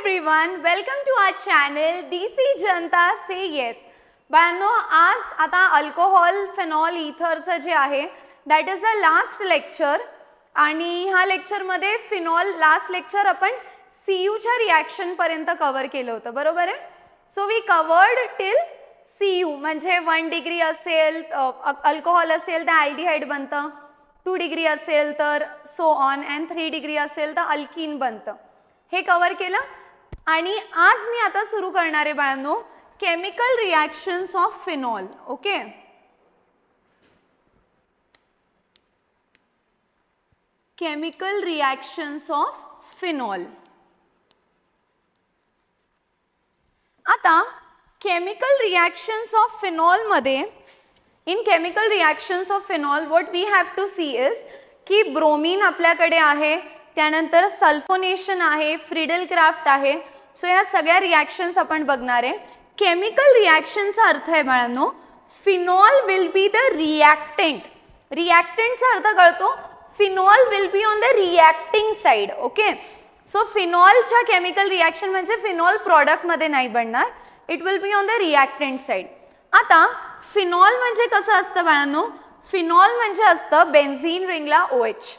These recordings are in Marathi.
everyone, welcome to our channel DC Janta Say Yes. बाळांनो, आज आता अल्कोहोल फेनॉल इथरचं जे आहे that is the last lecture आणि ह्या लेक्चर मध्ये फिनॉल लास्ट लेक्चर आपण CU च्या रिएक्शन पर्यंत कव्हर केलं होतं, बरोबर आहे. So we covered till CU म्हणजे 1 डिग्री असेल अल्कोहोल असेल तर अल्डिहाइड बनतं, 2 डिग्री असेल तर सो ऑन अँड 3 डिग्री असेल तर अल्कीन बनतं. हे कव्हर केलं आणि आज मी आता सुरू करणार आहे बाळांनो chemical reactions of phenol. Okay, chemical reactions of phenol. आता केमिकल रिएक्शन्स ऑफ फिनॉल मध्ये in chemical reactions of phenol what we have to see is की ब्रोमीन आपल्याकडे आहे, त्यानंतर सल्फोनेशन आहे, फ्रीडल क्राफ्ट आहे. सो या सगळ्या रिएक्शन्स आपण बघणार आहे. केमिकल रिएक्शनचा अर्थ आहे बाळांनो phenol will be the reactant. रिएक्टेंटचा अर्थ कळतो, phenol will be on the reacting side. Okay, so फिनॉलच्या केमिकल रिएक्शन म्हणजे फिनॉल प्रोडक्ट मध्ये नाही बनणार, it will be on the reactant side. आता फिनॉल म्हणजे कसं असतं बाळांनो, फिनॉल म्हणजे असतं बेन्झीन रिंगला OH.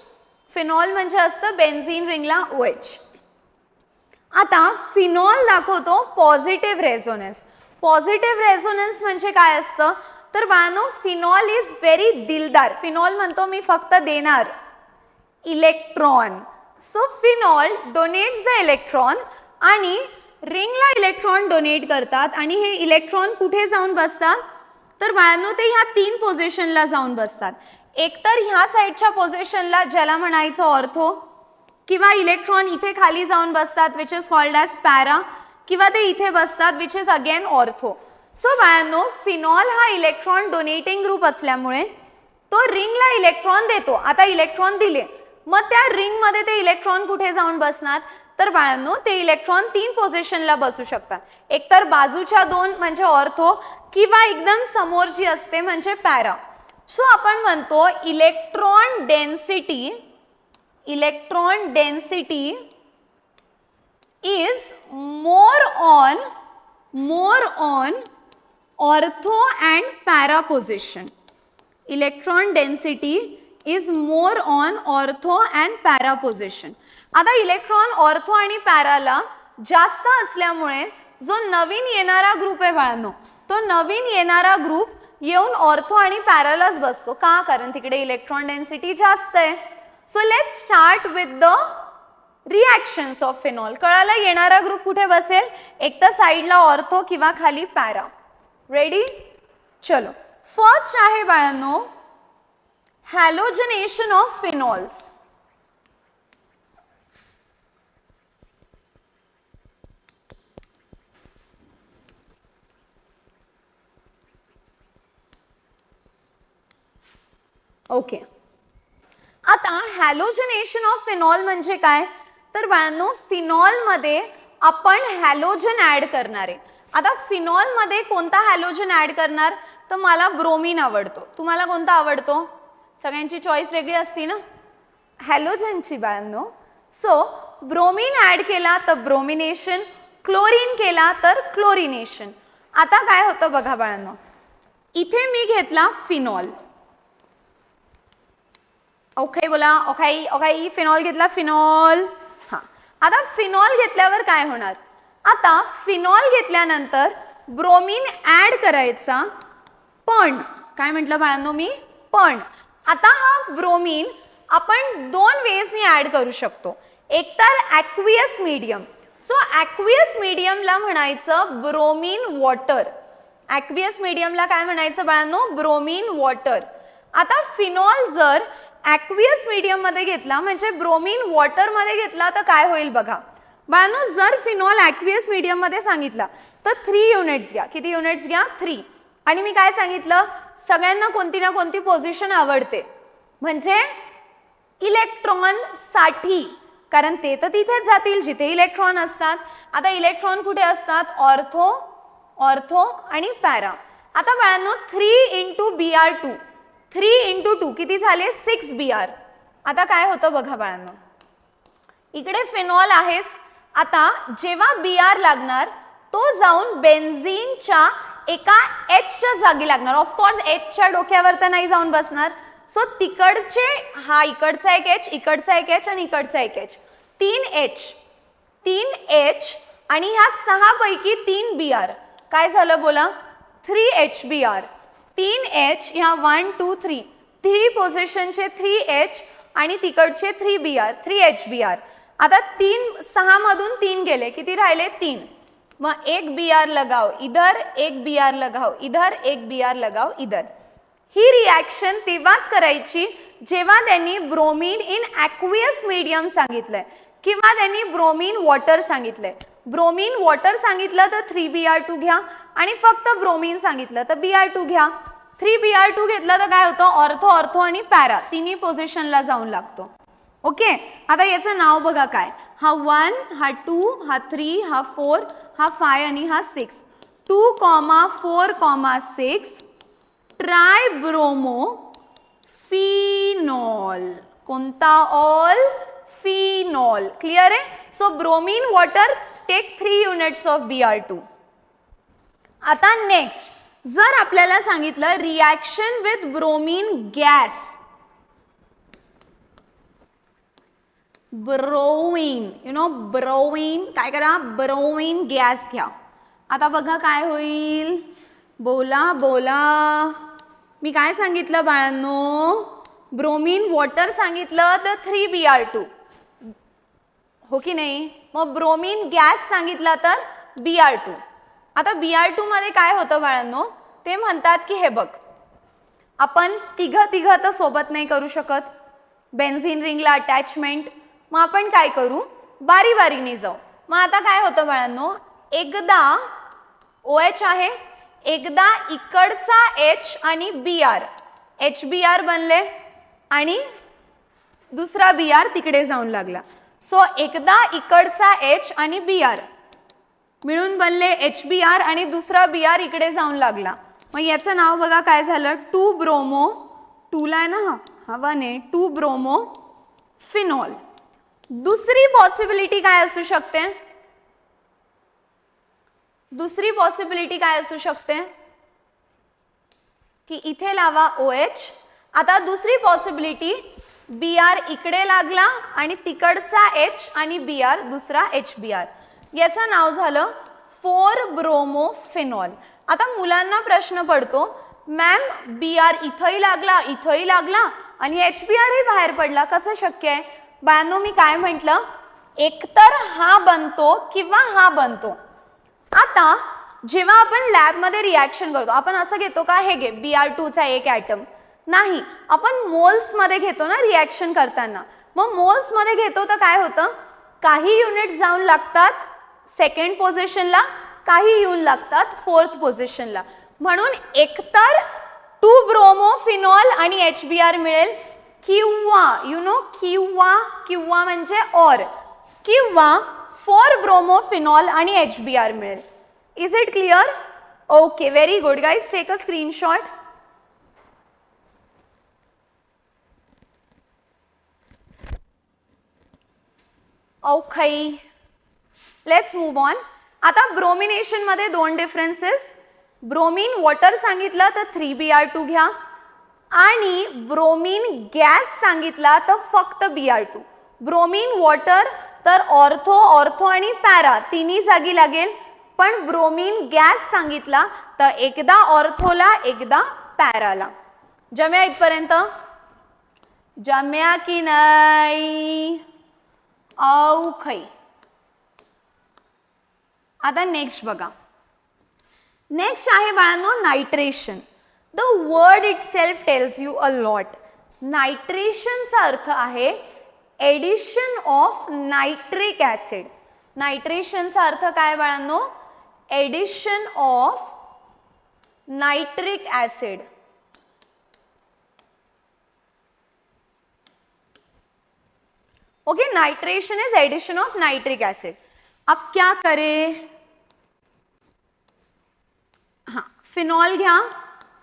फिनॉल म्हणजे असतं बेन्झीन रिंगला OH. आता फिनॉल दाखवतो पॉझिटिव्ह रेझोनन्स. पॉझिटिव्ह रेझोनन्स म्हणजे काय असतं तर बाळांनो फिनॉल इज व्हेरी दिलदार. फिनॉल म्हणतो मी फक्त देणार electron. So phenol donates the electron आणि रिंगला इलेक्ट्रॉन डोनेट करतात आणि हे इलेक्ट्रॉन कुठे जाऊन बसतात तर बाळांनो ते ह्या 3 पोझिशनला जाऊन बसतात. एकतर ह्या साईडच्या पोझिशनला ज्याला म्हणायचं ऑर्थो, किंवा इलेक्ट्रॉन इथे खाली जाऊन बसतात which is called as para, किंवा ते इथे बसतात which is again ortho. So बाळांनो फिनॉल हा इलेक्ट्रॉन डोनेटिंग ग्रुप असल्यामुळे तो रिंगला इलेक्ट्रॉन देतो. आता इलेक्ट्रॉन दिले मग त्या रिंगमध्ये ते इलेक्ट्रॉन कुठे जाऊन बसणार तर बाळांनो ते इलेक्ट्रॉन 3 पोझिशनला बसू शकतात. एकतर बाजूच्या 2 म्हणजे ऑर्थो, किंवा एकदम समोर जी असते म्हणजे पॅरा. सो आपण म्हणतो electron density is more on ortho and para position. Electron density is more on ortho and para position. आता इलेक्ट्रॉन ऑर्थो आणि पॅराला जास्त असल्यामुळे जो नवीन येणारा ग्रुप आहे बाळांनो तो नवीन येणारा ग्रुप येऊन ऑर्थो आणि पॅरालाच बसतो. का? कारण तिकडे इलेक्ट्रॉन डेन्सिटी जास्त आहे. So let's start with the reactions of phenol. कळाला येणारा ग्रुप कुठे बसेल, एक तर साईडला ऑर्थो किंवा खाली पॅरा. रेडी, चलो. फर्स्ट आहे बाळांनो हॅलोजनेशन ऑफ फिनॉल्स. ओके, आता हॅलोजनेशन ऑफ फिनॉल म्हणजे काय तर बाळांनो फिनॉल मध्ये आपण हॅलोजन ऍड करणार आहे. आता फिनॉल मध्ये कोणता हॅलोजन ऍड करणार तर मला ब्रोमीन आवडतो. तुम्हाला कोणता आवडतो? सगळ्यांची चॉईस वेगळी असती ना हॅलोजनची बाळांनो. सो ब्रोमीन ऍड केला तर ब्रोमिनेशन, क्लोरीन केला तर क्लोरिनेशन. आता काय होतं बघा बाळांनो, इथे मी घेतला फिनॉल. ओके बोला, ओके ओके, फिनॉल घेतला फिनॉल. हां, आता फिनॉल घेतल्यावर काय होणार, आता फिनॉल घेतल्यानंतर ब्रोमीन ऍड करायचा, पण काय म्हटलं बाळांनो मी पण. आता हा ब्रोमीन आपण 2 वेजनी ऍड करू शकतो. एक तर ॲक्वियस मीडियम. सो ॲक्वियस मीडियमला म्हणायचं ब्रोमीन वॉटर. ॲक्वियस मीडियमला काय म्हणायचं बाळांनो ब्रोमीन वॉटर. आता फिनॉल जर ॲक्वियस मीडियम मध्ये घेतला म्हणजे ब्रोमीन वॉटर मध्ये घेतला तर काय होईल बघा बाळांनो. जर फिनॉल ॲक्वियस मीडियम मध्ये सांगितला तर 3 युनिट्स घ्या. किती युनिट्स घ्या? 3. आणि मी काय सांगितलं सगळ्यांना कोणती ना कोणती पोझिशन आवडते म्हणजे इलेक्ट्रॉन साठी, कारण ते तर तिथेच जातील जिथे इलेक्ट्रॉन असतात. आता इलेक्ट्रॉन कुठे असतात? ऑर्थो आणि पॅरा. आता बाळांनो 3 × Br2, 3 × 2 किती झाले 6 Br. आता काय होतं बघा बाळांनो, इकडे फिनॉल आहेच आता जेव्हा Br लागणार तो जाऊन बेन्झीनच्या एका Hच्या जागी लागणार. ऑफकोर्स Hच्या डोक्यावर तर नाही जाऊन बसणार. सो तिकडचे हा इकडचा एक H, इकडचा एक H आणि इकडचा एक H, 3 H आणि ह्या 6 पैकी 3 Br. काय झालं बोला? 3 HBr. 3 H ह्या 1 2 3 पोझिशनचे 3 H आणि तिकडचे 3 Br, 3 HBr. आता 6 मधून 3 गेले, किती राहिले? 3. मग एक Br लगाओ इधर, एक Br लगाओ इधर, एक Br लगाओ इधर. ही रिॲक्शन तेव्हाच करायची जेव्हा त्यांनी ब्रोमीन इन ॲक्वियस मीडियम सांगितलंय किंवा त्यांनी ब्रोमीन वॉटर सांगितलंय. ब्रोमीन वॉटर सांगितलं तर 3Br2 घ्या आणि फक्त ब्रोमीन सांगितलं तर Br2 घ्या. 3Br2 घेतलं तर काय होतं? ऑर्थो ऑर्थो आणि पॅरा तिन्ही पोझिशनला जाऊन लागतो. ओके, आता याचं नाव बघा काय? हा 1, हा 2, हा 3, हा 4, हा 5 आणि हा 6. 2,4,6 ट्रायब्रोमो फिनॉल. कोणता ऑल? फिनॉल. क्लियर आहे? So bromine water take 3 units of Br2. आता नेक्स्ट, जर आपल्याला सांगितलं reaction with bromine gas, bromine, bromine, काय करा? ब्रोमीन गॅस घ्या. आता बघा काय होईल? बोला बोला. मी काय सांगितलं बाळांनो? ब्रोमीन वॉटर सांगितलं तर 3Br2 हो की नाही? मग ब्रोमीन गॅस सांगितला तर Br2. आता Br2 मध्ये काय होतं बाळांनो? ते म्हणतात की हे बघ, आपण तिघ तर सोबत नाही करू शकत, बेन्झीन रिंगला अटॅचमेंट. मग आपण काय करू? बारी बारीने जाऊ. मग आता काय होतं बाळांनो? एकदा OH आहे, एकदा इकडचा H आणि Br, HBr बनले आणि दुसरा Br तिकडे जाऊन लागला. सो एकदा इकडचा H आणि Br मिळून बनले HBr आणि दुसरा Br इकडे जाऊन लागला. मग याचं नाव बघा काय झालं? 2 ब्रोमो, 2 ला आहे ना हा 1 आहे, 2 ब्रोमो फिनॉल. दुसरी पॉसिबिलिटी काय असू शकते? दुसरी पॉसिबिलिटी काय असू शकते? की इथे लावा OH. आता दुसरी पॉसिबिलिटी, Br इकडे लागला आणि तिकडचा H आणि Br दुसरा HBr. याचं नाव झालं 4 ब्रोमो फिनॉल. आता मुलांना प्रश्न पडतो, मॅम Br इथंही लागला आणि HBr ही बाहेर पडला, कसं शक्य आहे? बाळांनो मी काय म्हटलं? एकतर हा बनतो किंवा हा बनतो. आता जेव्हा आपण लॅबमध्ये रिॲक्शन करतो आपण असं घेतो का? हे घे Br2चा एक ॲटम. नाही, आपण मोल्समध्ये घेतो ना रिॲक्शन करताना. मग मोल्समध्ये घेतो तर काय होतं? काही युनिट्स जाऊन लागतात सेकंड पोझिशनला, काही येऊन लागतात 4th पोझिशनला. म्हणून एकतर 2 ब्रोमो फिनॉल आणि HBr मिळेल किंवा किंवा म्हणजे और, किंवा 4 ब्रोमो फिनॉल आणि HBr मिळेल. Is it clear? Okay, very good guys. Take a screenshot. Okay, let's move on. आता ब्रोमिनेशन मध्ये 2 डिफरन्सेस. ब्रोमीन वॉटर सांगितलं तर 3Br2 घ्या आणि ब्रोमीन गॅस सांगितला तर फक्त Br2. ब्रोमीन वॉटर तर ऑर्थो ऑर्थो आणि पॅरा तिन्ही जागी लागेल, पण ब्रोमीन गॅस सांगितला तर एकदा ऑर्थोला एकदा पॅराला. जम्या इथपर्यंत? जम्या की नाही? ओके. आता नेक्स्ट बघा. नेक्स्ट आहे बाळांनो nitration. The word itself tells you a lot. नायट्रेशनचा अर्थ आहे एडिशन ऑफ नायट्रिक ॲसिड. नायट्रेशनचा अर्थ काय बाळांनो? Addition of nitric acid. Okay, nitration is addition of nitric acid. अब क्या करें? हाँ, फिनॉल घ्या.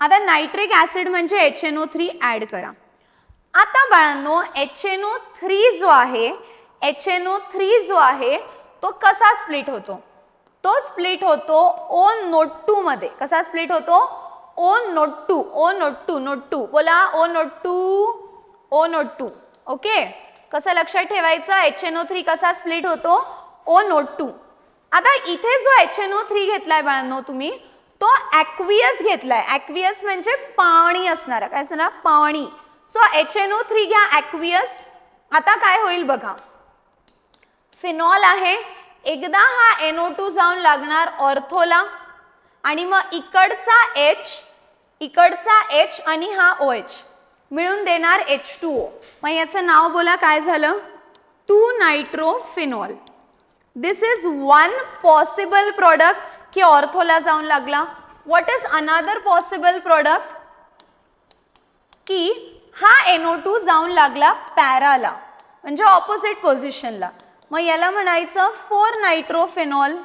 आता नाइट्रिक ॲसिड म्हणजे HNO3 ॲड करा. आता बाळांनो HNO3 जो आहे, HNO3 जो आहे तो कसा स्प्लिट होतो? तो स्प्लिट होतो ओ नोट 2 मध्ये. कसा स्प्लिट होतो? ओ नोट 2. ओ नोट 2 बोला. ओ नोट 2. ओके, कसं लक्षात ठेवायचं? HNO3 कसा स्प्लिट होतो? ओ नोट 2. आता इथे जो HNO3 घेतलाय बाळांनो तुम्ही, तो ॲक्वियस घेतलाय. ॲक्वियस म्हणजे पाणी असणार. काय असणार? पाणी. सो HNO3 घ्या ॲक्वियस. आता काय होईल बघा, फिनॉल आहे, एकदा हा NO2 जाऊन लागणार ऑर्थोला आणि मग इकडचा H आणि हा OH मिळून देणार H2O. मग याचं नाव बोला, काय झालं? 2 नायट्रोफिनॉल. दिस इज वन पॉसिबल प्रोडक्ट की ऑर्थोला जाऊन लागला. What is another possible product? की हा NO2 जाऊन लागला पॅराला, म्हणजे ऑपोजिट पोझिशनला. मग याला म्हणायचं 4 नायट्रोफिनॉल.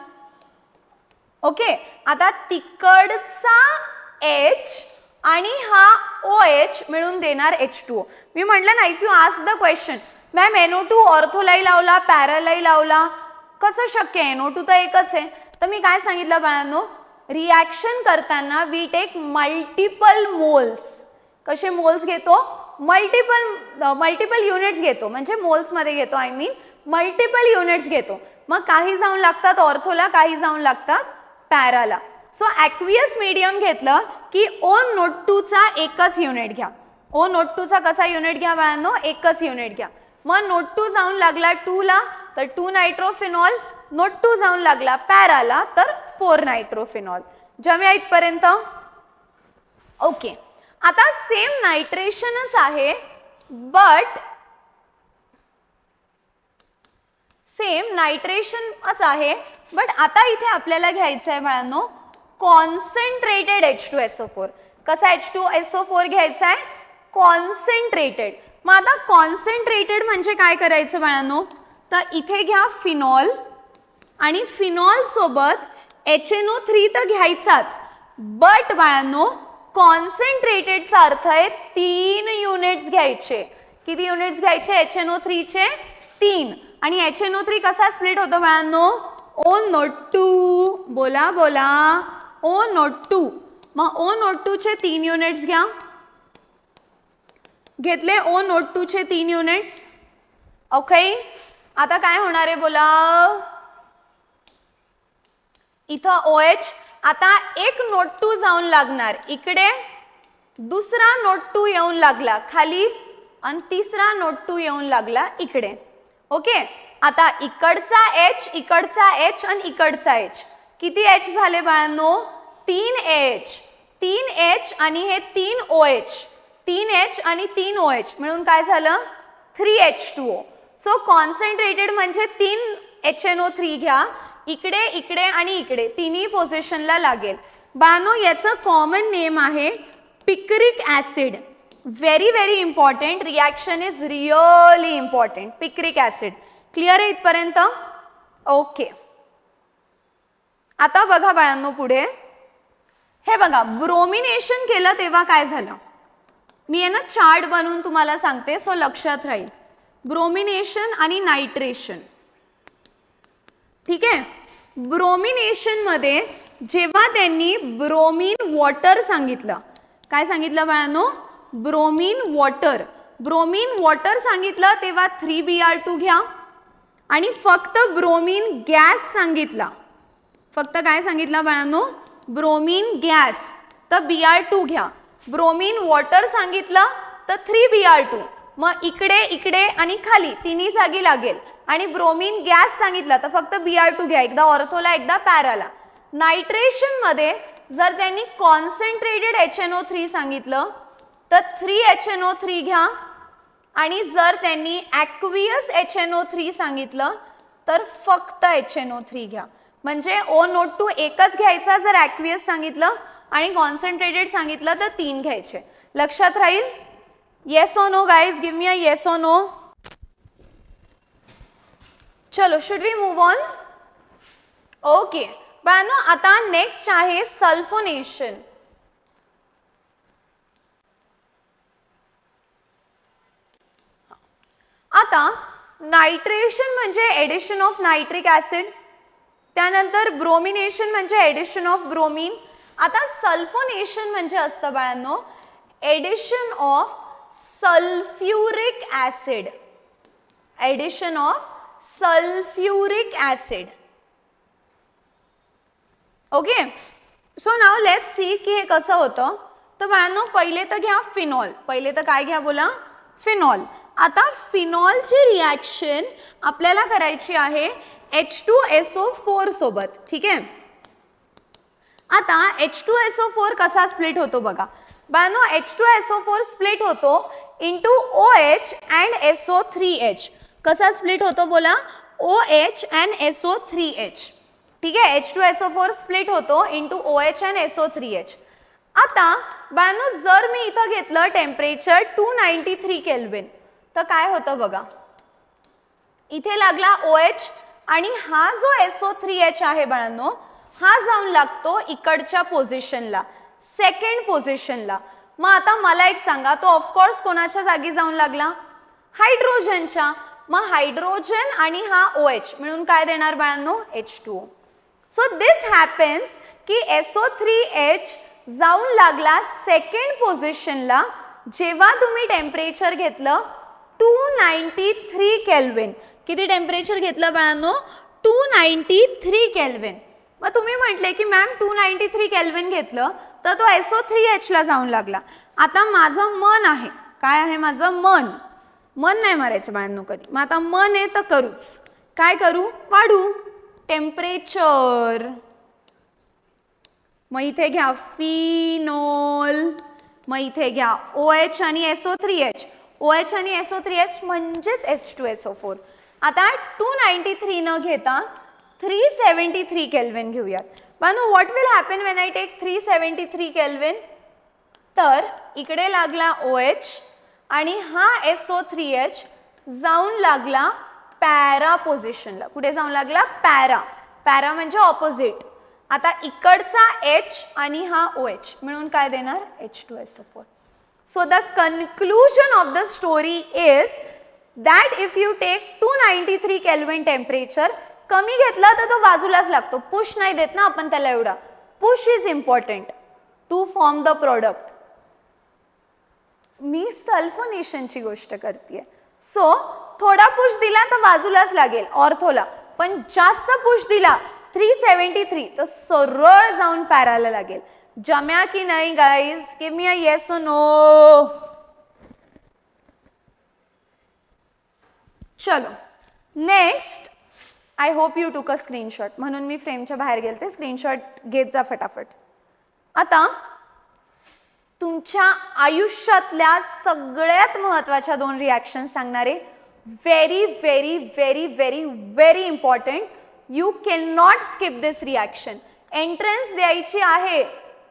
ओके, आता तिकडचा H आणि हा OH मिळून देणार H2O. मी म्हटलं ना, if you ask the question, ma'am NO2 ऑर्थोलाही लावला पॅरालाही लावला, कसं शक्य आहे? NO2 तर एकच आहे. तर मी काय सांगितलं बाळांनो, रिॲक्शन करताना वी टेक मल्टिपल मोल्स. कसे मोल्स घेतो? मल्टिपल युनिट्स घेतो, म्हणजे मोल्समध्ये घेतो. आय मीन मल्टिपल युनिट्स घेतो. मग काही जाऊन लागतात ऑर्थोला, काही जाऊन लागतात पॅराला. सो ॲक्वियस मीडियम घेतलं की ओ नोट 2 चा एकच युनिट घ्या. ओ नोट 2 चा कसा युनिट घ्या बाळांनो? एकच युनिट घ्या. मग नोट 2 जाऊन लागला 2 ला तर 2 नायट्रोफिनॉल, नोट 2 जाऊन लागला पॅराला तर 4 नायट्रोफिनॉल. जमया इथपर्यंत? ओके, आता सेम नायट्रेशनच आहे, बट आता इथे आपल्याला घ्यायचं आहे बाळांनो कॉन्सन्ट्रेटेड H2SO4. कसा H2SO4 घ्यायचा आहे? कॉन्सन्ट्रेटेड. मग आता कॉन्सन्ट्रेटेड म्हणजे काय करायचं बाळांनो? तर इथे घ्या फिनॉल आणि फिनॉल सोबत HNO3 तर घ्यायचाच, बट बाळांनो कॉन्सन्ट्रेटेडचा अर्थ आहे 3 युनिट्स घ्यायचे. किती युनिट्स घ्यायचे? HNO3 चे 3. आणि HNO3 कसा स्प्लिट होतो बाळांनो? ओ नोट 2. बोला बोला. ओ नोट 2. मग ओ नोट 2 चे 3 युनिट्स घ्या. घेतले ओ नोट 2 चे 3 युनिट्स. ओके, आता काय होणार आहे बोला? इथं OH. आता एक नोट 2 जाऊन लागणार इकडे, दुसरा नोट 2 येऊन लागला खाली आणि तिसरा नोट 2 येऊन लागला इकडे. ओके, आता इकडचा H, इकडचा H आणि इकडचा H. किती H झाले बाळांनो? 3 H. 3 H आणि हे 3 OH. 3 H आणि 3 OH मिळून काय झालं? 3 H2O. सो कॉन्सन्ट्रेटेड म्हणजे 3 HNO3 घ्या, इकडे इकडे आणि इकडे तिन्ही पोझिशनला लागेल. बाळांनो याचं कॉमन नेम आहे picric acid. Very very important. Reaction is really important. Picric acid. Clear आहे इथपर्यंत? ओके, आता बघा बाळांनो पुढे. हे बघा, ब्रोमिनेशन केलं तेव्हा काय झालं? मी आहे ना चार्ट बनवून तुम्हाला सांगते, सो लक्षात राहील. ब्रोमिनेशन आणि नायट्रेशन. ठीक आहे, ब्रोमिनेशन मध्ये जेव्हा त्यांनी ब्रोमीन वॉटर सांगितलं, काय सांगितलं बाळांनो? Bromine water. ब्रोमीन वॉटर सांगितलं तेव्हा 3Br2 घ्या आणि फक्त ब्रोमीन गॅस सांगितला. फक्त काय सांगितलं बाळांनो? ब्रोमीन गॅस तर Br2 घ्या. ब्रोमीन वॉटर सांगितलं तर 3Br2. मग इकडे इकडे आणि खाली तिन्ही जागी लागेल. आणि ब्रोमीन गॅस सांगितलं तर फक्त Br2 घ्या, एकदा ऑर्थोला एकदा पॅराला. नायट्रेशन मध्ये जर त्यांनी कॉन्सन्ट्रेटेड HNO3 सांगितलं तर 3 HNO3 घ्या आणि जर त्यांनी ॲक्वियस HNO3 सांगितलं तर फक्त HNO3 घ्या. म्हणजे ओ नोट 2 एकच घ्यायचा जर ॲक्वियस सांगितलं आणि कॉन्सन्ट्रेटेड सांगितलं तर 3 घ्यायचे. लक्षात राहील? येस और no guys? Give me a yes और नो. चलो, should we move on? Okay बाळांनो, आता नेक्स्ट आहे सल्फोनेशन. आता नायट्रेशन म्हणजे एडिशन ऑफ नायट्रिक ॲसिड, त्यानंतर ब्रोमिनेशन म्हणजे एडिशन ऑफ ब्रोमीन. आता सल्फोनेशन म्हणजे असतं बाळांनो addition of sulphuric acid, addition of sulphuric acid. Okay, so now let's see की हे कसं होतं. तर बाळांनो पहिले तर घ्या फिनॉल, पहिले तर काय घ्या बोला, फिनॉल. आता फिनॉलची रिॲक्शन आपल्याला करायची आहे H2SO4 सोबत, ठीक आहे. आता H2SO4 कसा स्प्लिट होतो बघा बाळांनो, H2SO4 स्प्लिट होतो इंटू OH अँड SO3H. कसा स्प्लिट होतो बोला, OH अँड SO3H, ठीक आहे. H2SO4 स्प्लिट होतो इंटू OH अँड SO3H. आता बाळांनो जर मी इथं घेतलं टेम्परेचर 293 केल्विन तर काय होतं बघा, इथे लागला OH आणि हा जो SO3H आहे बाळांनो हा जाऊन लागतो इकडच्या पोझिशनला, सेकंड पोझिशनला. मग आता मला एक सांगा, तो ऑफकोर्स कोणाच्या जागी जाऊन लागला, हायड्रोजनच्या. मग हायड्रोजन आणि हा OH मिळून काय देणार बाळांनो, H2O. सो दिस हॅपन्स की SO3H जाऊन लागला सेकंड पोझिशनला जेव्हा तुम्ही टेम्परेचर घेतलं 293 केल्विन. किती टेम्परेचर घेतलं बाळांनो, 293 केल्विन. मग तुम्ही म्हटले की मॅम 293 केल्विन घेतलं तर तो SO3H ला जाऊन लागला. आता माझं मन आहे, काय आहे माझं मन, मन नाही मारायचं बाळांनो कधी. मग आता मन आहे तर करूच, काय करू, वाढू टेम्परेचर. मग इथे घ्या फिनॉल, मग इथे घ्या OH आणि SO3H, OH आणि SO3H म्हणजेच H2SO4. आता 293 न घेता 373 केल्विन घेऊयात. बाळांनो what will happen when I take 373 kelvin, तर इकडे लागला OH आणि हा SO3H जाऊन लागला पॅरा पोझिशनला. कुठे जाऊन लागला, पॅरा. पॅरा म्हणजे ऑपोजिट. आता इकडचा H आणि हा OH मिळून काय देणार, H2SO4. So the conclusion of the story is that if you take 293 Kelvin temperature, कमी घेतला तर तो बाजूलाच लागतो, पुश नाही देत ना आपण त्याला एवढा. Push is important to form the product. मी सल्फोनेशनची गोष्ट करते. सो थोडा पुश दिला तर बाजूलाच लागेल ऑर्थोला, पण जास्त पुश दिला 373 तर सरळ जाऊन पॅराला लागेल. जम्या की नाही guys, give me a yes और नो. चलो next, I hope you took a screenshot. म्हणून मी फ्रेमच्या बाहेर गेलते, स्क्रीनशॉट घेत जा फटाफट. आता तुमच्या आयुष्यातल्या सगळ्यात महत्त्वाच्या 2 रिॲक्शन सांगणारे, very very very very very important. You can not skip this reaction. Entrance द्यायची आहे,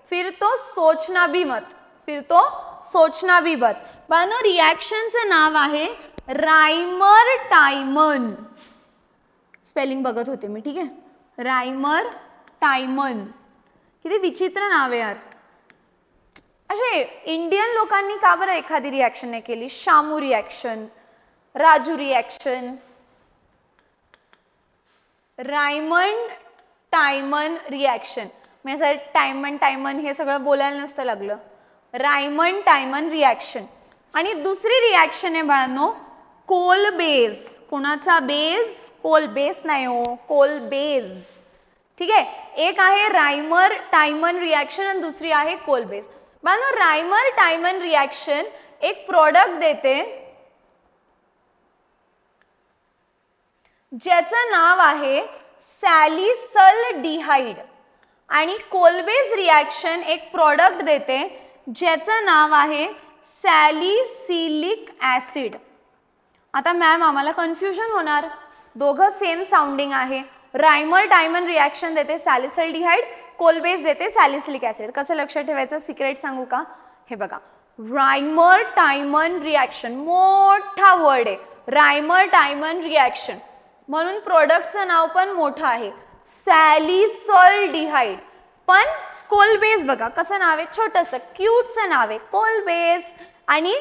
फिर तो सोचना भी मत, फिर तो सोचना भी मत. बानो रिॲक्शनचं नाव आहे रायमर टायमन. स्पेलिंग बघत होते मी, ठीक आहे. रायमर टायमन, किती विचित्र नाव आहे यार. असे इंडियन लोकांनी का बरं एखादी रिॲक्शन नाही केली. Shamu reaction, Raju reaction, Reimer Tiemann reaction. मी असं टायमन हे सगळं बोलायला नसतं लागलं. Reimer Tiemann reaction. आणि दुसरी रिॲक्शन आहे बाळांनो कोलबेज. कोणाचा बेज, कोलबेस नाही हो, कोलबेज, ठीक आहे. एक आहे रायमर टायमन रिॲक्शन आणि दुसरी आहे कोलबेज. बाळांनो रायमर टायमन रिॲक्शन एक प्रोडक्ट देते ज्याचं नाव आहे सॅलिसल्डिहाइड, आणि कोलबेज रिॲक्शन एक प्रोडक्ट देते ज्याचं नाव आहे सॅलिसिलिक ॲसिड. आता मॅम आम्हाला कन्फ्युजन होणार, दोघं सेम साऊंडिंग आहे. रायमर टायमन रिॲक्शन देते सॅलिसल्डिहाइड, कोलबेज देते सॅलिसिलिक ॲसिड. कसं लक्षात ठेवायचं, सिक्रेट सांगू का. हे बघा, रायमर टायमन रिॲक्शन मोठा वर्ड आहे. रायमर टायमन रिॲक्शन म्हणून प्रोडक्टचं नाव पण मोठं आहे सॅलिसल्डिहाइड. पण कोलबेज बघा कसं नाव आहे, छोटंसं क्यूटचं नाव आहे कोलबेज, आणि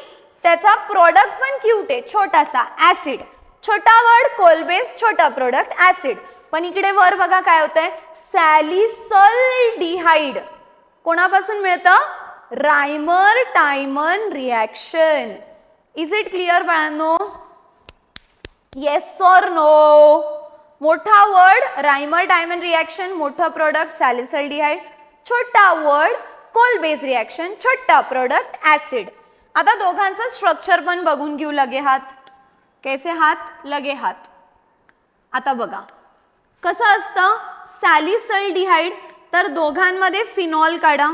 त्याचा प्रोडक्ट पण क्यूट आहे छोटासा ॲसिड. छोटा वर्ड कोल बेस, छोटा प्रोडक्ट ऍसिड. पण इकडे वर बघा काय होतंय, सॅलिसल्डिहाइड कोणापासून मिळतं, Reimer Tiemann reaction. Is it clear बाळांनो, येस ऑर नो. मोठा वर्ड रायमर टायमन रिॲक्शन, मोठा प्रोडक्ट सॅलिसल्डिहाइड, छोटा वर्ड कोल बेस रिॲक्शन, छोटा प्रोडक्ट ऍसिड. आता दोघांचं स्ट्रक्चर पण बघून घेऊ. लगे हात, कैसे हात, लगे हात. आता बघा कसं असतं, सॅलिसल्डिहाइड तर दोघांमध्ये फिनॉल काढा,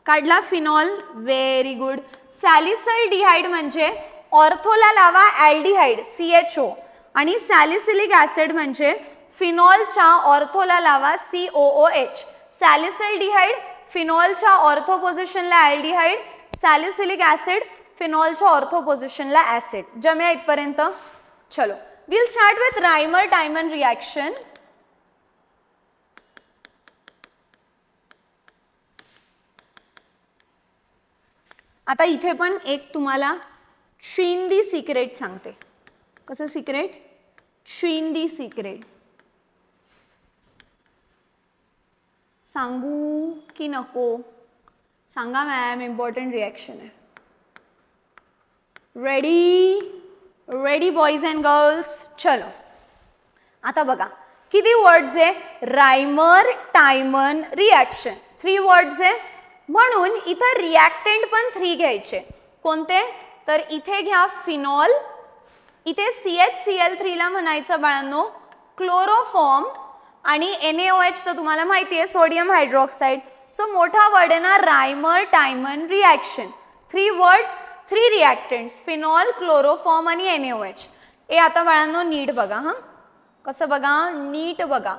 काढला फिनॉल, व्हेरी गुड. सॅलिसल्डिहाइड म्हणजे ऑर्थोला लावा ॲल्डिहाइड CHO आणि सॅलिसिलिक ॲसिड म्हणजे फिनॉलच्या ऑर्थोला लावा COOH. सॅलिसल्डिहाइड फिनॉलच्या ऑर्थो पोझिशनला ॲल्डिहाइड, सॅलिसिलिक ॲसिड फिनॉलच्या ऑर्थो पोझिशनला ॲसिड. जमया इथपर्यंत. चलो will start with Reimer Tiemann reaction. आता इथे पण एक तुम्हाला शिंदी सिक्रेट सांगते. कसं सिक्रेट, शिंदी सिक्रेट. सांगू की नको, सांगा मॅम, इम्पॉर्टंट रिॲक्शन आहे. Ready, ready boys and girls. चलो आता बघा किती वर्ड्स आहे, रायमर टायमन रिॲक्शन 3 वर्ड्स आहे. म्हणून इथं रिॲक्टंट पण 3 घ्यायचे. कोणते, तर इथे घ्या फिनॉल, इथे CHCl3 ला म्हणायचं बाळांनो क्लोरोफॉर्म, आणि NaOH तर तुम्हाला माहिती आहे सोडियम हायड्रॉक्साईड. सो मोठा वर्ड आहे ना Reimer Tiemann reaction. 3 words 3 reactants, phenol, chloroform आणि NaOH. ए आता बाळांनो नीट बघा, हां कसं बघा, नीट बघा.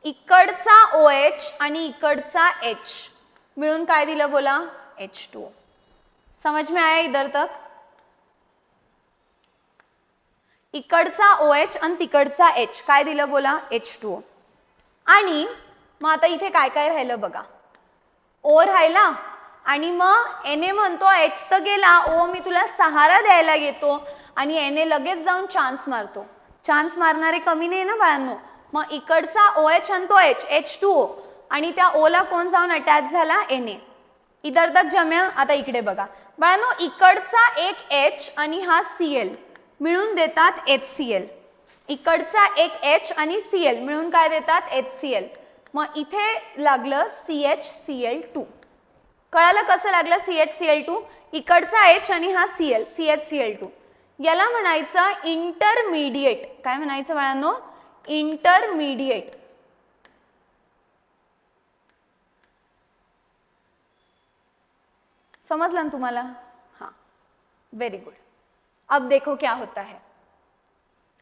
इकडचा OH आणि इकडचा H मिळून काय दिलं बोला, H2O. समझ में आया इधर तक. इकडचा OH आणि तिकडचा H काय दिलं बोला, H2O. आणि मग आता इथे काय काय राहिलं बघा, O राहिला आणि मग Na म्हणतो H तर गेला, O मी तुला सहारा द्यायला घेतो आणि Na लगेच जाऊन चान्स मारतो. चान्स मारणारे कमी नाही ना बाळांनो. मग इकडचा OH आणि तो H, H2O, आणि त्या O ला कोण जाऊन अटॅच झाला, Na. इधर तक जम्या. आता इकडे बघा बाळांनो, इकडचा एक H आणि हा Cl मिळून देतात HCl. इकडचा एक H आणि Cl मिळून काय देतात, HCl. मग इथे लागलं CHCl2. कळालं कसं लागलं CHCl2. इकडचा H आणि हा Cl, CHCl2. याला म्हणायचं इंटरमिडिएट. काय म्हणायचं बाळांनो, इंटरमिडिएट. समझला ना तुम्हाला, हाँ वेरी गुड. अब देखो क्या होता है.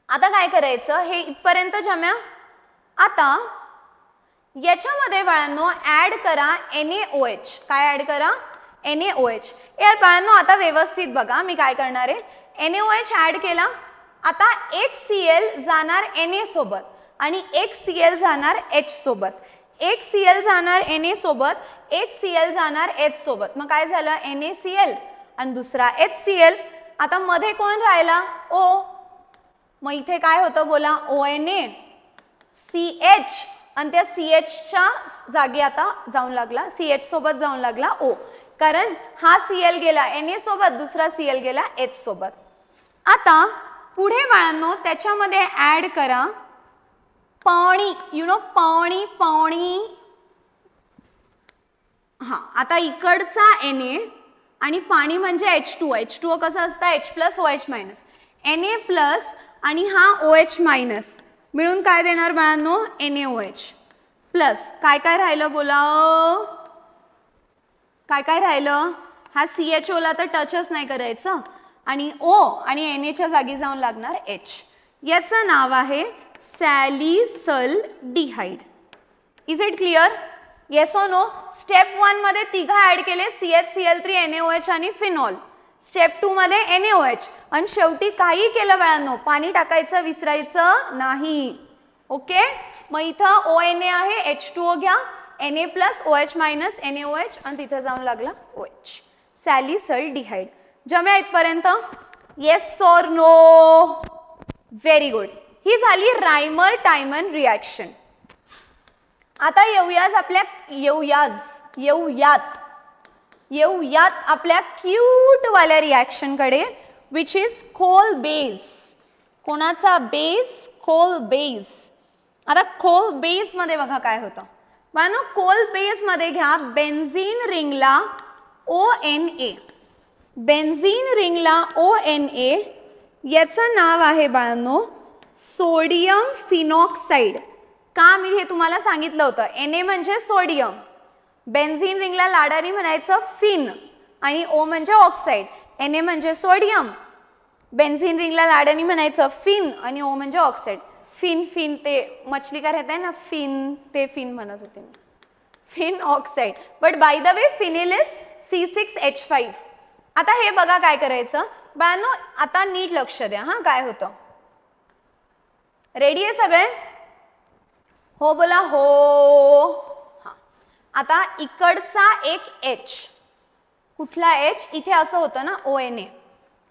आता काय करायचं, हे इथपर्यंत जम्या. आता याच्यामध्ये बाळांनो ऍड करा NaOH. काय ऍड करा, NaOH. या बाळांनो आता व्यवस्थित बघा, मी काय करणार आहे, NaOH ऍड केला. आता एक Cl जाणार Na सोबत आणि एक Cl जाणार H सोबत, एक Cl जाणार Na सोबत, एक Cl जाणार H सोबत. मग काय झालं, NaCl आणि दुसरा HCl. आता मध्ये कोण राहिला, O. मग इथे काय होतं बोला, ONa CH आणि त्या CHच्या जागी आता जाऊन लागला, CH सोबत जाऊन लागला O. कारण हा Cl गेला Na सोबत, दुसरा Cl गेला H सोबत. आता पुढे बाळांनो त्याच्यामध्ये ऍड करा पाणी. यू नो पाणी, पाणी. हा आता इकडचा Na आणि पाणी म्हणजे H2O. H2O कसं असतं, H plus OH minus. Na plus आणि हा OH मायनस मिळून काय देणार बाळांनो, NaOH प्लस. काय काय राहिलं बोला, काय काय राहिलं, हा CHO ला तर टचच नाही करायचं आणि O आणि Na जागी जाऊन लागणार H. याचं नाव आहे सॅलिसल्डिहाइड. इज इट क्लिअर, येस और नो. स्टेप 1 मध्ये तिघा ऍड केले, CHCl3, NaOH आणि फिनॉल. स्टेप 2 मध्ये NaOH आणि शेवटी काही केलं बाळांनो, पाणी टाकायचं विसरायचं नाही. ओके. मग इथं ONa आहे, H2O घ्या, Na plus OH minus NaOH आणि तिथे जाऊन लागला OH. सॅलिसल्डिहाइड. जम्या इथपर्यंत, येस और नो. Very good. ही झाली रायमर टायमन रिॲक्शन. आता येऊयात आपल्या क्यूट वाल्या रिॲक्शन कडे, विच इज कोल बेस. कोणाचा बेस? Kolbe's. आता कोल बेस मध्ये बघा काय होतं. बाळांनो, कोल बेस मध्ये घ्या बेन्झीन रिंगला ONA. बेन्झीन रिंगला ONA, याचं नाव आहे बाळांनो सोडियम फिनॉक्साइड. का मी हे तुम्हाला सांगितलं होतं. Na म्हणजे सोडियम, बेन्झीन रिंगला लाडानी म्हणायचं फिन, आणि O म्हणजे ऑक्साइड. Na म्हणजे सोडियम, बेन्झीन रिंगला लाडानी म्हणायचं फिन, आणि O म्हणजे ऑक्साइड. फिन फिन ते मछली का रहता है ना, फिन, ते फिन म्हणत होते मी, phen oxide. But by the way phenyl is C6H5. आता हे बघा काय करायचं बाळांनो, आता नीट लक्ष द्या हा काय होतं. रेडी आहे सगळे? हो बोला हो. हा, आता इकडचा एक H, कुठला H? इथे असं होतं ना ONA.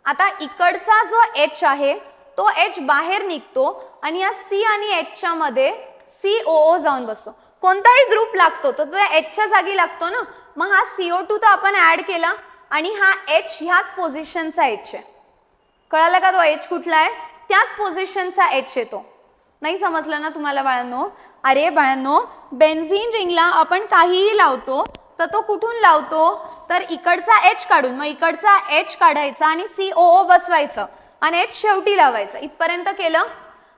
आता इकडचा जो H आहे तो H बाहेर निघतो आणि या C आणि H च्या मध्ये COO जाऊन बसतो. कोणताही ग्रुप लागतो तो H च्या जागी लागतो ना. मग हा CO2 तर आपण ऍड केला आणि हा H ह्याच पोझिशनचा H आहे. कळालं का तो H कुठला आहे? त्याच पोझिशनचा H येतो. नाही समजलं ना तुम्हाला बाळांनो? अरे बाळांनो, बेन्झीन रिंगला आपण काहीही लावतो तर तो कुठून लावतो, तर इकडचा H काढून, मग इकडचा H काढायचा आणि COO बसवायचं आणि H शेवटी लावायचं. इथपर्यंत केलं.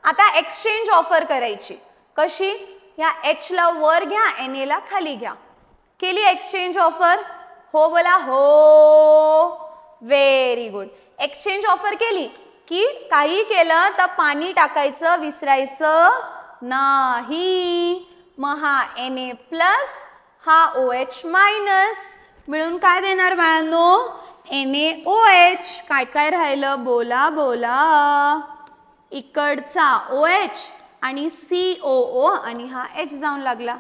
आता एक्सचेंज ऑफर करायची. कशी? ह्या H ला वर घ्या, Na ला खाली घ्या. केली एक्सचेंज ऑफर? हो बोला हो. Very good. एक्सचेंज ऑफर केली की काही केलं तर पाणी टाकायचं विसरायचं नाही. मग हा Na प्लस हा OH मायनस मिळून काय देणार बाळांनो? NaOH. काय काय राहिलं बोला बोला. इकडचा OH आणि COO आणि हा H जाऊन लागला,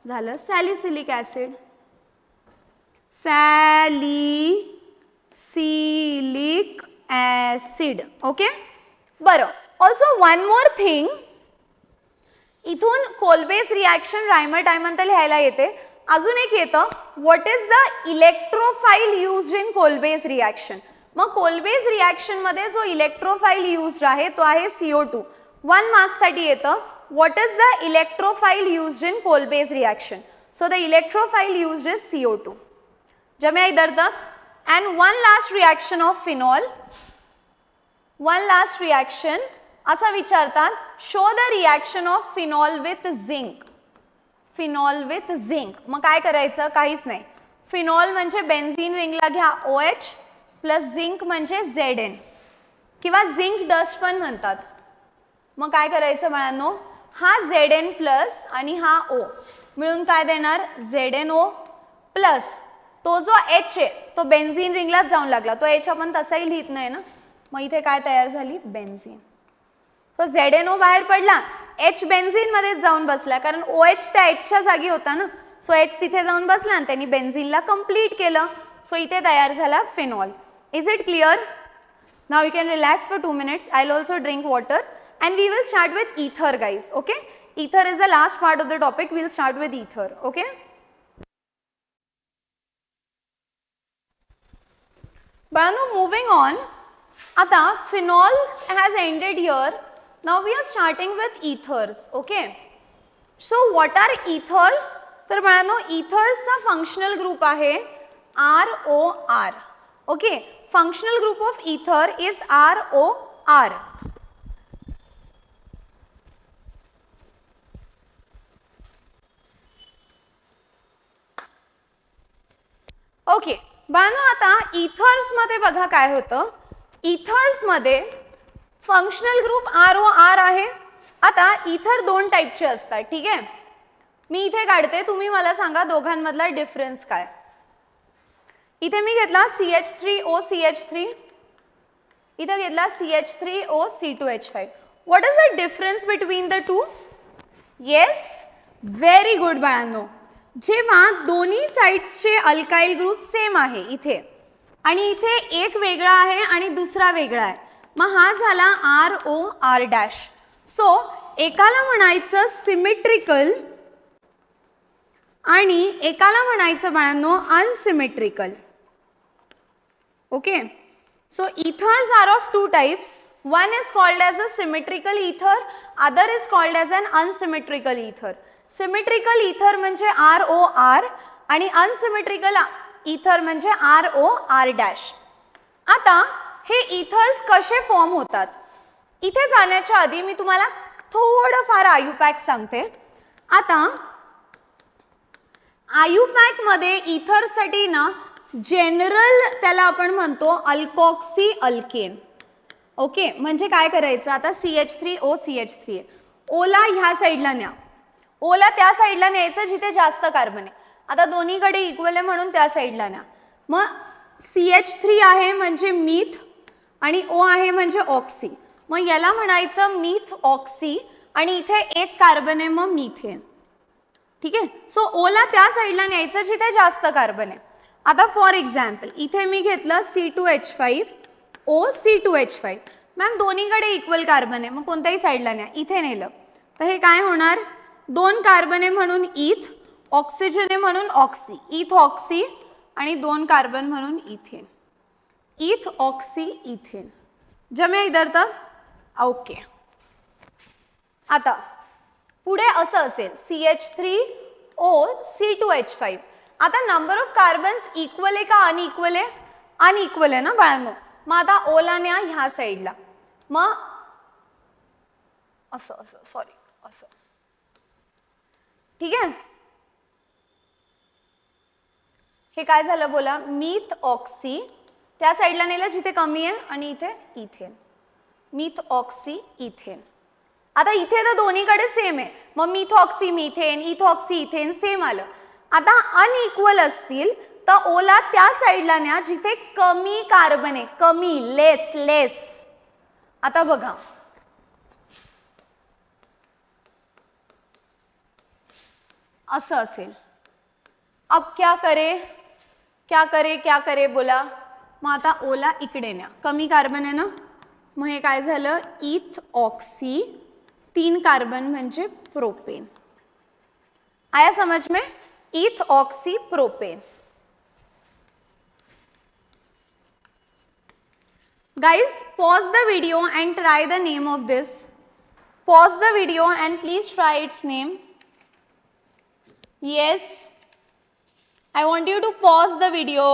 झालं salicylic acid. Salicylic acid. Okay. बरं, ऑल्सो वन मोर थिंग. इथून कोलबेस रिॲक्शन रायमर टायमन तर लिहायला येते. अजून एक येतं, what is the electrophile used in Kolbe's reaction. मग कोलबेस रिॲक्शन मध्ये जो इलेक्ट्रोफाइल यूज्ड आहे तो आहे CO2. 1 मार्क्स साठी येतं, what is the electrophile used in Kolbe's reaction. So the electrophile used is CO2. जमे इधर तक. End one last reaction of phenol. One last reaction असा विचारतात, show the reaction of phenol with zinc. Phenol with zinc. मग काय करायचं? काहीच नाही. फिनॉल म्हणजे बेन्झीन रिंगला घ्या OH प्लस झिंक म्हणजे Zn किंवा झिंक डस्ट पण म्हणतात. मग काय करायचं बाळांनो? हा Zn प्लस आणि हा O मिळून काय देणार? ZnO प्लस तो जो H आहे तो बेन्झीन रिंगलाच जाऊन लागला. तो H आपण तसाही लिहित नाही ना. मग इथे काय तयार झाली? बेन्झीन. तो ZnO बाहेर पडला, H बेन्झीन मध्ये जाऊन बसला कारण OH त्या H च्या जागी होता ना. सो H तिथे जाऊन बसला आणि त्यांनी बेन्झीनला कंप्लीट केलं. सो इथे तयार झाला phenol. Is it clear? Now you can relax for 2 minutes. I will also drink water and we will start with ether guys. Okay, ether is the last part of the topic. We'll start with ether. Okay, but now moving on, आता phenol has ended here. Now we are starting with ethers. Okay, so what are ethers? तर बाळांनो ethers चा functional group आहे ROR. Okay, functional group of ether is ROR. Okay बाळांनो, आता इथर्स मध्ये बघा काय होतं. इथर्स मध्ये फंक्शनल ग्रुप ROR आहे. आता इथर 2 टाईपचे असतात. ठीक आहे, मी इथे काढते, तुम्ही मला सांगा दोघांमधला डिफरन्स काय. इथे मी घेतला CH3OCH3, इथे घेतला CH3OC2H5. What is the difference between the two? Yes, very good बाळांनो. जेव्हा दोन्ही साइड्सचे अल्काइल ग्रुप सेम आहे इथे आणि इथे एक वेगळा आहे आणि दुसरा वेगळा आहे, मग हा झाला ROR'. सो एकाला म्हणायचं सिमेट्रिकल आणि एकाला म्हणायचं बाळांनो unsymmetrical. Okay, so ethers are of two types. One is called as a symmetrical ether, other is called as an unsymmetrical ether. Symmetrical ether म्हणजे ROR आणि unsymmetrical ether म्हणजे ROR'. आता हे ethers कसे फॉर्म होतात? इथे जाण्याच्या आधी मी तुम्हाला थोडंफार आयुपॅक सांगते. आता आयुपॅक मध्ये इथर साठी ना जनरल त्याला आपण म्हणतो अल्कॉक्सी अल्केन. ओके, म्हणजे काय करायचं, आता CH3O CH3 आहे, ओला ह्या साईडला न्या, ओला त्या साईडला न्यायचं जिथे जास्त कार्बन आहे. आता दोन्हीकडे इक्वल आहे म्हणून त्या साईडला न्या. मग CH3 आहे म्हणजे मीथ आणि O आहे म्हणजे ऑक्सी. मग याला म्हणायचं मीथ ऑक्सी आणि इथे एक कार्बन आहे मग मिथेन. ठीक आहे, सो ओला त्या साईडला न्यायचं जिथे जास्त कार्बन आहे. आता फॉर एक्झाम्पल इथे मी घेतलं C2H5 O C2H5. मॅम दोन्हीकडे इक्वल कार्बन आहे, मग कोणत्याही साईडला न्या, इथे नेलं तर हे काय होणार, 2 कार्बन आहे म्हणून इथ, ऑक्सिजन आहे म्हणून ऑक्सी, इथ ऑक्सी आणि 2 कार्बन म्हणून इथेन, इथ ऑक्सी इथेन. जमे इधर तक? ओके. आता पुढे असं असेल CH3O C2H5. आता नंबर ऑफ कार्बन्स इक्वल आहे का अनइक्वल आहे? अनइक्वल आहे ना बाळांनो. मग आता ओला न्या ह्या साईडला, मग असं असं सॉरी असं. ठीक आहे, हे काय झालं बोला, मीथ ऑक्सी त्या साईडला नेलं जिथे कमी आहे आणि इथे इथेन, मीथ ऑक्सी इथेन. आता इथे तर दोन्हीकडे सेम आहे, मग methoxy methane ethoxy ethane same आलं. आता अनइक्वल असतील तर ओला त्या साईडला न्या जिथे कमी कार्बन आहे, कमी, लेस लेस. आता बघा असं असेल. अब क्या करे क्या करे क्या करे बोला. मग आता ओला इकडे न्या, कमी कार्बन आहे ना, मग हे काय झालं इथ ऑक्सी, 3 कार्बन म्हणजे प्रोपेन. आया समझ में? इथ oxy propane. Guys, pause the video and try the name of this. Pause the video and please try its name. Yes, I want you to pause the video.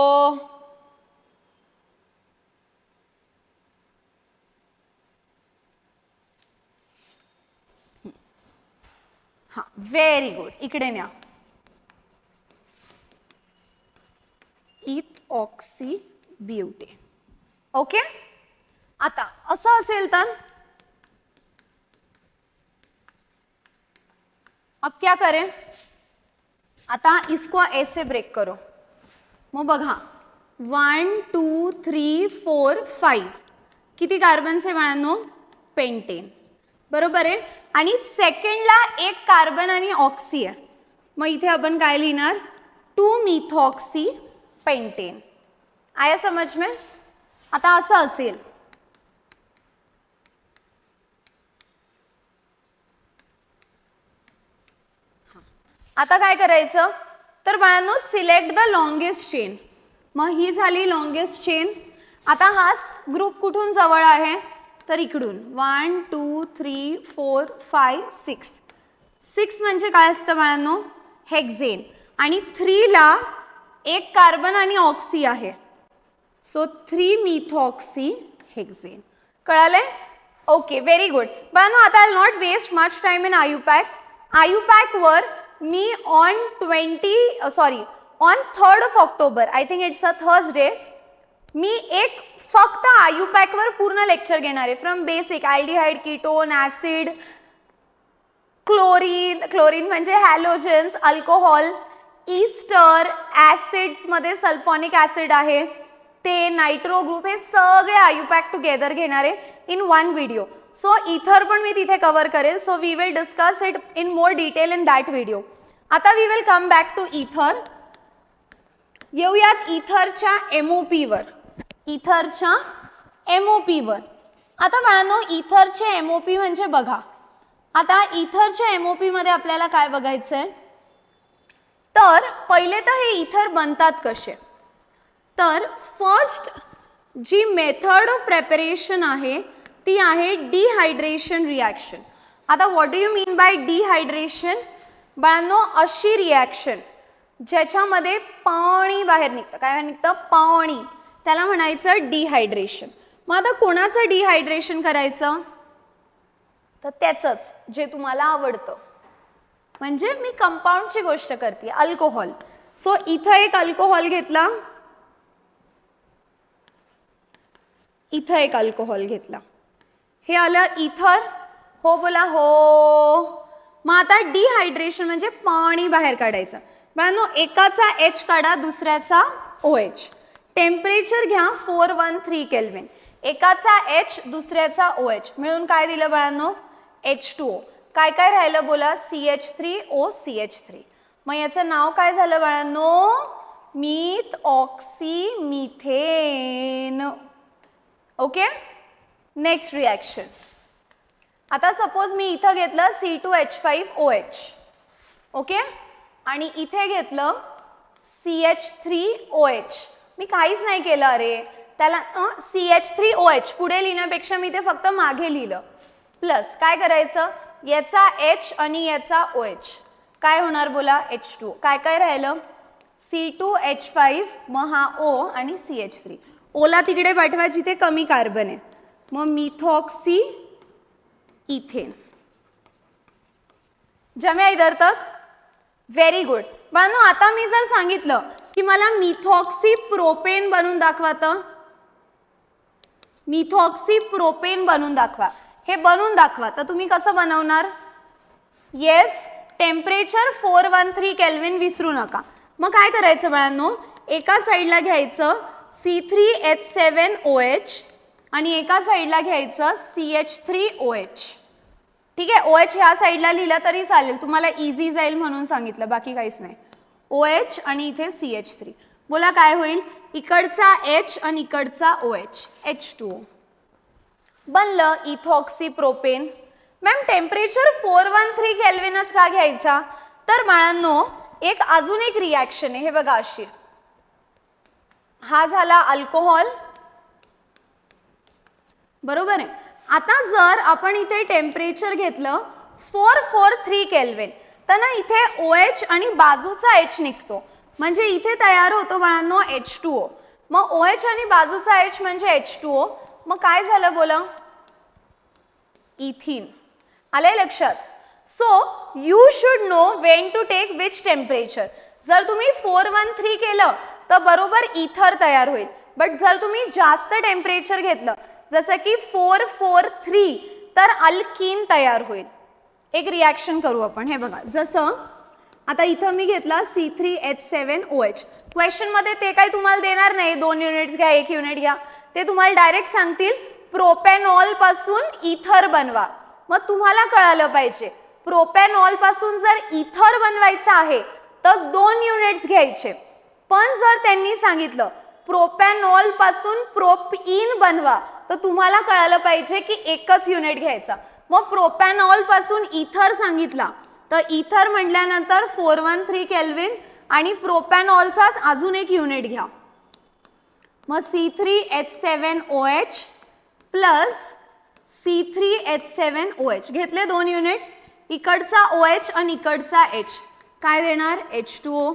हाँ, very good. इकडे न्या, इथ ऑक्सी ब्यूटेन. ओके. आता असं असेल तर अब क्या करें, आता इसको ऐसे ब्रेक करो. मग बघा 1 2 3 4 5 किती कार्बन्स आहे बाळांनो, पेंटेन. बरोबर आहे. आणि सेकंडला एक कार्बन आणि ऑक्सी आहे, मग इथे आपण काय लिहिणार 2 मिथॉक्सी पेंटेन. आया समझ में? आता असं असेल, आता काय करायचं तर बाळांनो सिलेक्ट द लॉंगेस्ट चेन. मग ही झाली लॉंगेस्ट चेन. आता हा ग्रुप कुठून जवळ आहे तर इकडून 1 2 3 4 5 6. 6 म्हणजे काय असतं बाळांनो, हेक्झेन. आणि 3 ला एक कार्बन आणि ऑक्सी आहे, सो 3 मिथॉक्सी हेक्झेन. कळाले? Okay, very good. बाळांनो आता I not waste much time in IUPAC. आयुपॅकवर मी on 3rd of October, I think it's a Thursday, मी एक फक्त आयुपॅकवर पूर्ण लेक्चर घेणार आहे. From basic aldehyde, ketone, acid, chlorine म्हणजे हॅलोजन्स, अल्कोहॉल, ईस्टर, ॲसिड्समध्ये सल्फॉनिक ॲसिड आहे ते, नायट्रो ग्रुप, हे सगळे आयुपॅक टुगेदर घेणार आहे इन 1 व्हिडिओ. सो इथर पण मी तिथे कव्हर करेल. So we will discuss it in more detail in that video. आता we will come back to ether. येऊयात इथरच्या MOP वर. इथरच्या MOP वर आता बाळांनो इथरचे एमओपी म्हणजे बघा, आता इथरच्या एमओपी मध्ये आपल्याला काय बघायचंय, तर पहिले तर हे इथर बनतात कसे, तर फर्स्ट जी मेथड ऑफ प्रेपरेशन आहे ती आहे डिहायड्रेशन रिॲक्शन. आता what do you mean by dehydration बाळांनो, अशी रिॲक्शन ज्याच्यामध्ये पाणी बाहेर निघतं, काय निघतं, पाणी, त्याला म्हणायचं डिहायड्रेशन. मग आता कोणाचं डिहायड्रेशन करायचं, तर त्याचंच जे तुम्हाला आवडतं, म्हणजे मी कंपाऊंडची गोष्ट करते, अल्कोहोल. सो इथं एक अल्कोहोल घेतला, इथं एक अल्कोहोल घेतला, हे आलं इथर, हो बोला हो. मग आता डिहायड्रेशन म्हणजे पाणी बाहेर काढायचं. बाळांनो एकाचा H काढा, दुसऱ्याचा OH. टेम्परेचर घ्या 413 केल्विन, एकाचा H दुसऱ्याचा OH मिळून काय दिलं बाळांनो, H2O. काय काय राहिलं बोला, CH3OCH3. मग याचं नाव काय झालं बाळांनो, myth oxy methane. Okay, next reaction. आता सपोज मी इथं घेतलं C2H5OH, ओके, आणि इथे घेतलं CH3OH. मी काहीच नाही केलं, अरे त्याला CH3OH पुढे लिहिण्यापेक्षा मी ते फक्त मागे लिहिलं, प्लस काय करायचं, याचा H आणि याचा OH, काय होणार बोला, H2O. काय काय राहिलं, C2H5, मग हा O आणि CH3. ओला तिकडे पाठवा जिथे कमी कार्बन आहे, मग मिथॉक्सी इथेन. जम्या इधर तक, व्हेरी गुड. बाळांनो आता मी जर सांगितलं की मला मिथॉक्सी प्रोपेन बनवून दाखवा, तर मिथॉक्सी प्रोपेन बनवून दाखवा, हे बनवून दाखवा, तर तुम्ही कसं बनवणार, येस, टेम्परेचर 413 केल्विन विसरू नका. मग काय करायचं बाळांनो, एका साईडला घ्यायचं C3H7OH आणि एका साईडला घ्यायचं CH3OH. ठीक आहे, OH ह्या साईडला लिहिलं तरी चालेल, तुम्हाला इझी जाईल म्हणून सांगितलं, बाकी काहीच नाही. OH आणि इथे CH3. बोला काय होईल, इकडचा H आणि इकडचा OH, H2O. बनलं इथॉक्सी प्रोपेन. मॅम टेम्परेचर 413 केल्विनच का घ्यायचा, तर बाळांनो एक अजून एक रिॲक्शन आहे, हे बघा अशी, हा झाला अल्कोहोल, बरोबर आहे. आता जर आपण इथे टेम्परेचर घेतलं 443 केल्विन, तर ना इथे OH आणि बाजूचा H निघतो, म्हणजे इथे तयार होतो बाळांनो H2O. मग OH आणि बाजूचा H म्हणजे H2O. मग काय झालं बोला, इथिन. आलंय लक्षात. So you should know when to take which temperature. जर तुम्ही 413 केलं तर बरोबर इथर तयार होईल, बट जर तुम्ही जास्त टेम्परेचर घेतलं जसं की 443 तर अल्कीन तयार होईल. एक रिॲक्शन करू आपण, हे बघा, जसं आता इथं मी घेतला C3H7OH. क्वेश्चन मध्ये ते काही तुम्हाला देणार नाही 2 युनिट्स घ्या 1 युनिट घ्या, ते तुम्हाला डायरेक्ट सांगतील प्रोपॅनॉल पासून इथर बनवा. मग तुम्हाला कळालं पाहिजे प्रोपॅनॉल पासून जर इथर बनवायचं आहे तर 2 युनिट्स घ्यायचे, पण जर त्यांनी सांगितलं प्रोपॅनॉल पासून प्रोपीन बनवा तर तुम्हाला कळालं पाहिजे की एकच युनिट घ्यायचा. मग प्रोपॅनॉल पासून इथर सांगितला तर इथर म्हटल्यानंतर 413 केल्विन आणि प्रोपॅनॉलचाच अजून एक युनिट घ्या. मग C3H7OH प्लस C3H7OH घेतले 2 युनिट्स, इकडचा OH आणि इकडचा H काय देणार, H2O.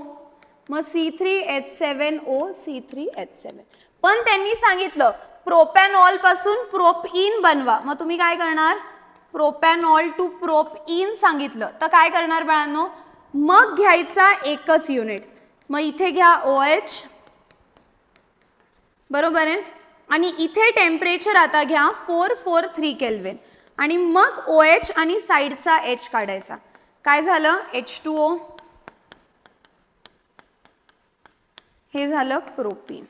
मग C3H7O C3H7. पण त्यांनी सांगितलं प्रोपॅनॉल पासून प्रोपीन बनवा, मग तुम्ही काय करणार, प्रोपॅनॉल टू प्रोपीन सांगितलं तर काय करणार बाळांनो, मग घ्यायचा एकच युनिट. मग इथे घ्या OH, बरोबर आहे, आणि इथे टेम्परेचर आता घ्या 443 केल्विन आणि मग OH आणि साईडचा H काढायचा. काय झालं, H2O. हे झालं प्रोपीन.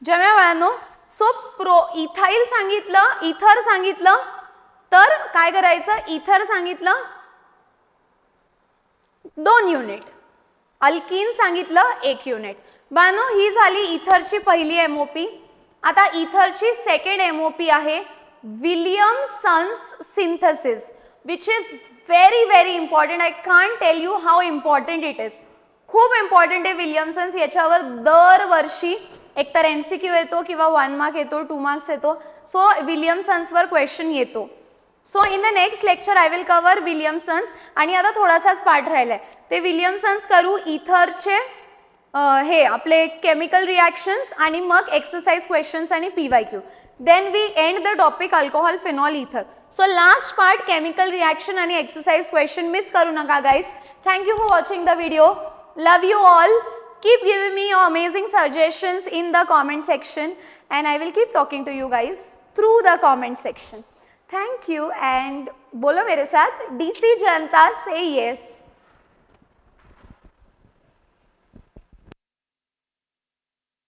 जम्या बाळांनो, सो इथाइल सांगितलं, इथर सांगितलं तर काय करायचं, इथर सांगितलं 2 युनिट, अल्कीन सांगितलं 1 युनिट. बाळांनो ही झाली इथरची पहिली एमओपी. आता इथरची सेकंड MOP आहे Williamson's synthesis, which is very important. I can't tell you how important it is. खूप इम्पॉर्टंट आहे विलियमसन्स. याच्यावर दरवर्षी एकतर MCQ येतो किंवा 1 मार्क येतो, 2 मार्क्स येतो. सो विलियमसन्सवर क्वेश्चन येतो. So in the next lecture I will cover Williamson's. आणि आता थोडासाच पार्ट राहिलाय, ते विलियमसन्स करू, इथरचे हे आपले केमिकल रिॲक्शन्स आणि मग एक्सरसाइज क्वेश्चन्स आणि PYQ. Then we end the topic alcohol phenol ether. So last part chemical reaction आणि एक्सरसाइज क्वेश्चन मिस करू नका guys. Thank you for watching the video. Love you all. Keep giving me your amazing suggestions in the comment section and I will keep talking to you guys through the comment section. Thank you and bolo mere sath DC Janata say yes.